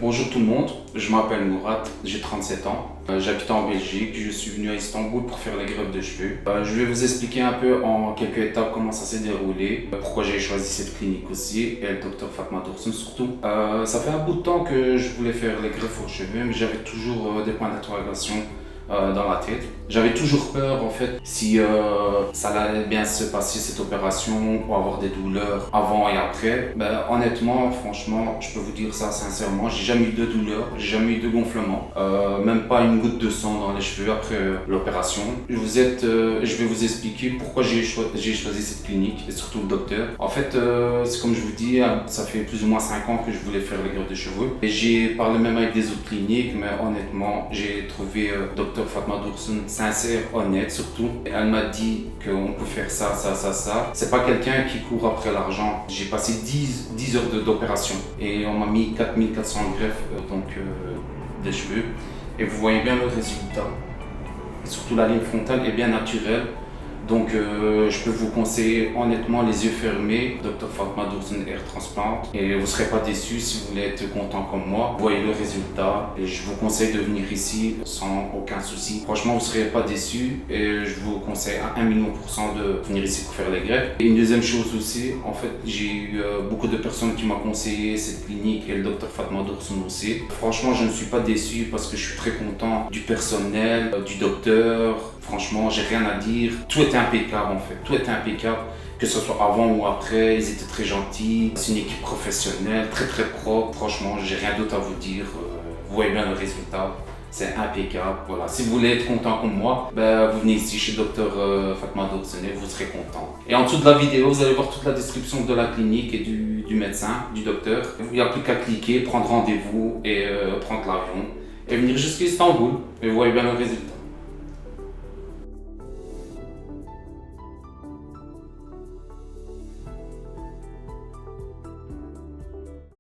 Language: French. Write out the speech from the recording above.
Bonjour tout le monde, je m'appelle Mourad, j'ai 37 ans, j'habite en Belgique, je suis venu à Istanbul pour faire les greffes de cheveux. Je vais vous expliquer un peu en quelques étapes comment ça s'est déroulé, pourquoi j'ai choisi cette clinique aussi, et le docteur Fatma Doursun surtout. Ça fait un bout de temps que je voulais faire les greffes aux cheveux, mais j'avais toujours des points d'interrogation dans la tête. J'avais toujours peur en fait si ça allait bien se passer cette opération ou avoir des douleurs avant et après. Honnêtement, franchement, je peux vous dire ça sincèrement, j'ai jamais eu de douleur, j'ai jamais eu de gonflement, même pas une goutte de sang dans les cheveux après l'opération. Je vais vous expliquer pourquoi j'ai choisi cette clinique et surtout le docteur. En fait, c'est comme je vous dis, ça fait plus ou moins 5 ans que je voulais faire les greffes de cheveux. Et j'ai parlé même avec des autres cliniques, mais honnêtement, j'ai trouvé docteur Fatma Doursun sincère, honnête surtout. Elle m'a dit qu'on peut faire ça. C'est pas quelqu'un qui court après l'argent. J'ai passé 10 heures d'opération et on m'a mis 4400 greffes des cheveux. Et vous voyez bien le résultat. Et surtout la ligne frontale est bien naturelle. Donc je peux vous conseiller honnêtement les yeux fermés, Dr Fatma Doursun Hair Transplant, et vous ne serez pas déçus si vous voulez être content comme moi. Vous voyez le résultat et je vous conseille de venir ici sans aucun souci. Franchement, vous ne serez pas déçus et je vous conseille à 1 million % de venir ici pour faire les greffes. Et une deuxième chose aussi, en fait, j'ai eu beaucoup de personnes qui m'ont conseillé cette clinique et le Dr Fatma Doursun aussi. Franchement, je ne suis pas déçu parce que je suis très content du personnel, du docteur. Franchement, j'ai rien à dire. Tout était impeccable en fait. Tout était impeccable. Que ce soit avant ou après, ils étaient très gentils. C'est une équipe professionnelle, très propre. Franchement, j'ai rien d'autre à vous dire. Vous voyez bien le résultat. C'est impeccable. Voilà. Si vous voulez être content comme moi, vous venez ici chez Dr Fatma Doursun, vous serez content. Et en dessous de la vidéo, vous allez voir toute la description de la clinique et du médecin, du docteur. Il n'y a plus qu'à cliquer, prendre rendez-vous et prendre l'avion et venir jusqu'à Istanbul. Et vous voyez bien le résultat.